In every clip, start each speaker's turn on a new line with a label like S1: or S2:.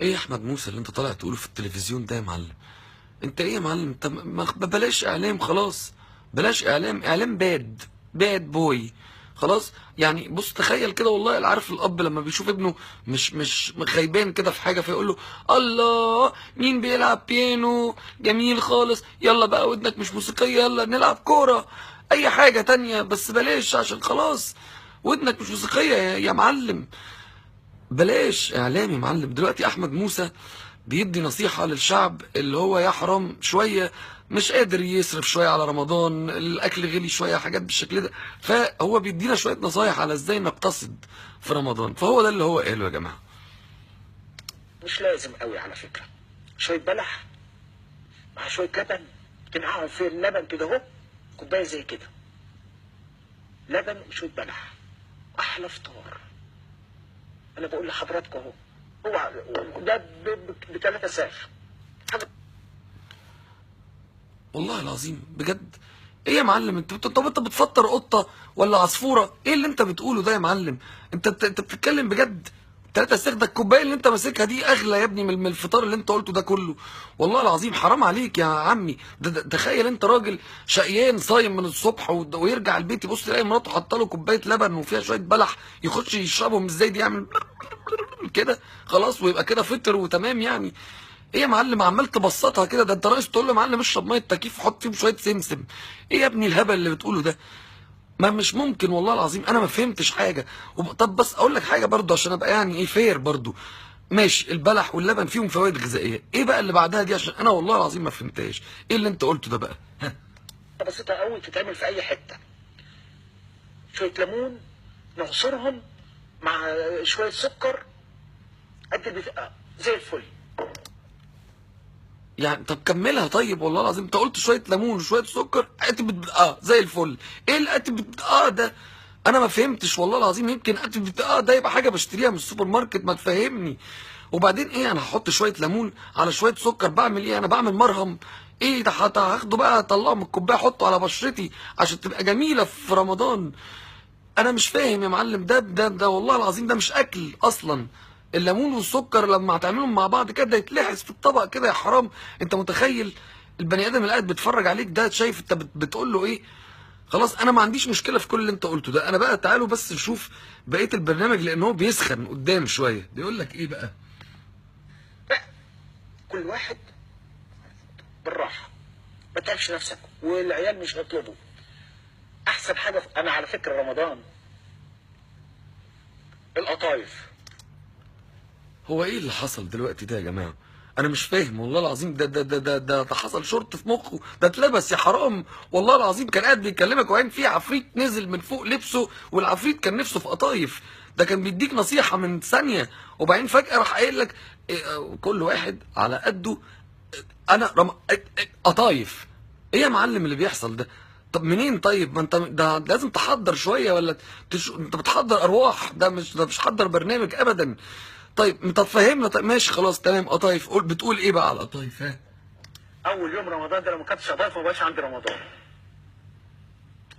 S1: ايه يا احمد موسى اللي انت طالع تقوله في التلفزيون ده يا معلم؟ انت ايه يا معلم؟ انت بلاش اعلام خلاص. بلاش اعلام، اعلام باد. باد بوي. خلاص يعني. بص تخيل كده والله، عارف الاب لما بيشوف ابنه مش خيبان كده في حاجه فيقول له الله مين بيلعب بيانو جميل خالص، يلا بقى ودنك مش موسيقيه يلا نلعب كوره، اي حاجه تانية بس بلاش عشان خلاص ودنك مش موسيقيه يا معلم. بلاش اعلام يا معلم. دلوقتي احمد موسى بيدي نصيحة للشعب اللي هو يحرم شوية، مش قادر يصرف شوية على رمضان، الاكل غلي شوية، حاجات بالشكل ده. فهو بيدينا شوية نصايح على ازاي نقتصد في رمضان، فهو ده اللي هو قاله يا جماعة.
S2: مش لازم قوي على فكرة. شوية بلح مع شوية لبن، تنقعهم في اللبن كده اهو، كوباية زي كده لبن وشوية بلح، أحلى فطار. أنا بقول لحضراتكم أهو، هو ده بتلاتة ساخ حاجة.
S1: والله العظيم بجد. ايه يا معلم انت؟ طب انت بتفطر قطة ولا عصفورة؟ ايه اللي انت بتقوله ده يا معلم؟ انت بتتكلم بجد؟ 3 ساغ ده الكوبايه اللي انت ماسكها دي اغلى يا ابني من الفطار اللي انت قلته ده كله. والله العظيم حرام عليك يا عمي. تخيل انت راجل شقيان صايم من الصبح ويرجع البيت يبص يلاقي مراته حاطه له كوبايه لبن وفيها شويه بلح، يخش يشربهم ازاي دي؟ يعمل كده خلاص ويبقى كده فطر وتمام يعني. ايه يا معلم عمال تبسطها كده؟ ده انت ناقص تقول له يا معلم اشرب ميه تكييف وحط فيهم شويه سمسم. ايه يا ابني الهبل اللي بتقوله ده؟ ما مش ممكن والله العظيم انا ما فهمتش حاجه. طب بس اقول لك حاجه برضو عشان ابقى يعني ايه فير برضو. ماشي البلح واللبن فيهم فوائد غذائيه، ايه بقى اللي بعدها دي؟ عشان انا والله العظيم ما فهمتهاش. ايه اللي انت قلته ده بقى؟ ها.
S2: بسيطة قوي تتعمل في أي حتة. شوية ليمون نعصرهم مع شوية سكر قد زي الفل.
S1: يعني طب كملها طيب. والله العظيم انت قلت شويه ليمون وشويه سكر زي الفل. ايه ده؟ انا ما فهمتش والله العظيم. يمكن ده يبقى حاجه بشتريها من السوبر ماركت، ما تفهمني. وبعدين ايه؟ انا هحط شويه ليمون على شويه سكر؟ بعمل ايه؟ انا بعمل مرهم؟ ايه ده؟ هاخده بقى اطلعه من الكوبايه احطه على بشرتي عشان تبقى جميله في رمضان؟ انا مش فاهم يا معلم. ده والله العظيم ده مش اكل اصلا. الليمون والسكر لما هتعملهم مع بعض كده يتلحس في الطبق كده يا حرام. انت متخيل البني ادم اللي قاعد بيتفرج عليك ده شايف انت بتقول له ايه؟ خلاص انا ما عنديش مشكله في كل اللي انت قلته ده. انا بقى تعالوا بس نشوف بقيه البرنامج لان هو بيسخن قدام شويه. بيقول لك ايه بقى؟
S2: لا، كل واحد بالراحة، ما تعبش نفسك والعيال مش هيطلبوا. أحسن حاجة أنا على فكرة رمضان القطايف.
S1: هو ايه اللي حصل دلوقتي ده يا جماعه؟ انا مش فاهم والله العظيم. ده حصل شرط في مخه، ده اتلبس يا حرام. والله العظيم كان قاعد بيكلمك وعين في عفريت نزل من فوق لبسه، والعفريت كان نفسه في قطايف. ده كان بيديك نصيحه من ثانيه وبعدين فجاه راح قايل لك كل واحد على قده. انا قطايف؟ ايه يا معلم اللي بيحصل ده؟ طب منين طيب؟ ما انت ده لازم تحضر شويه ولا انت بتحضر ارواح؟ ده مش حضر برنامج ابدا. طيب انت فهمنا. طيب ماشي خلاص تمام. قطايف بتقول ايه بقى على القطايف؟ ها.
S2: أول يوم رمضان ده لو ما كانتش قطايف ما بقاش عندي رمضان.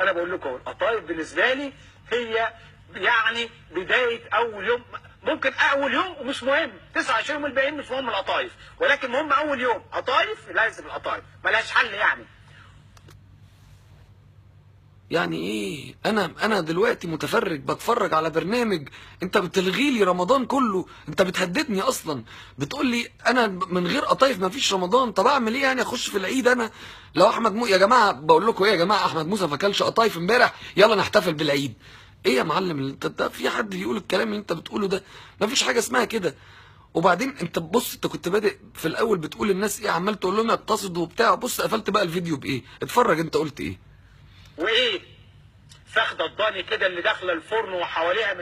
S2: أنا بقول لكم القطايف بالنسبة لي هي يعني بداية أول يوم. ممكن أول يوم ومش مهم، 29 يوم الباقيين مش مهم القطايف، ولكن مهم أول يوم قطايف. لازم القطايف ملهاش حل يعني.
S1: يعني ايه؟ انا دلوقتي متفرج بتفرج على برنامج، انت بتلغي لي رمضان كله؟ انت بتهددني اصلا. بتقول لي انا من غير قطايف ما فيش رمضان. طب اعمل ايه يعني؟ اخش في العيد انا؟ لو يا جماعه بقول لكم ايه يا جماعه، احمد موسى ما اكلش قطايف امبارح، يلا نحتفل بالعيد. ايه يا معلم انت في حد بيقول الكلام اللي انت بتقوله ده؟ ما فيش حاجه اسمها كده. وبعدين انت بص، انت كنت بادئ في الاول بتقول للناس ايه، عمال تقول لهم اقتصدوا وبتاع. بص قفلت بقى الفيديو بايه؟ اتفرج انت قلت ايه.
S2: وإيه فخده الضاني كده اللي داخله الفرن وحواليها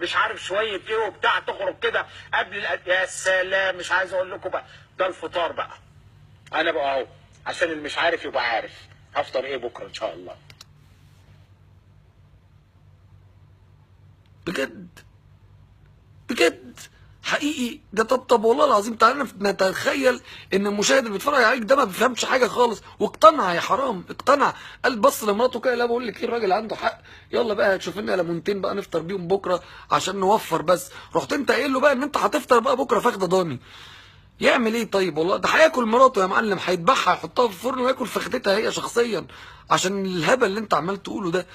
S2: مش عارف شويه ايه وبتاع، تخرج كده قبل يا سلام. مش عايز اقول لكم بقى، ده الفطار بقى. انا بقى اهو عشان اللي مش عارف يبقى عارف هفطر ايه بكره ان شاء الله.
S1: بجد بجد حقيقي ده. طب والله العظيم تعالى نتخيل ان المشاهد اللي بيتفرج عليك ده ما بيفهمش حاجه خالص واقتنع، يا حرام اقتنع. قال بص لمراته كده، لا بقول لك ايه الراجل عنده حق، يلا بقى هتشوف لنا ليمونتين بقى نفطر بيهم بكره عشان نوفر بس. رحت انت قايل له بقى ان انت هتفطر بقى بكره فخده ضاني. يعمل ايه طيب؟ والله ده هياكل مراته يا معلم، هيذبحها يحطها في الفرن وياكل فخدتها هي شخصيا عشان الهبل اللي انت عمال تقوله ده.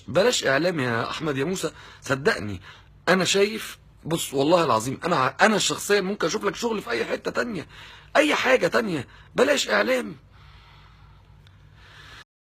S1: بلاش اعلام يا احمد يا موسى، صدقني. انا شايف، بص والله العظيم انا شخصيا ممكن اشوف لك شغل في اي حته تانية، اي حاجه تانية. بلاش اعلام.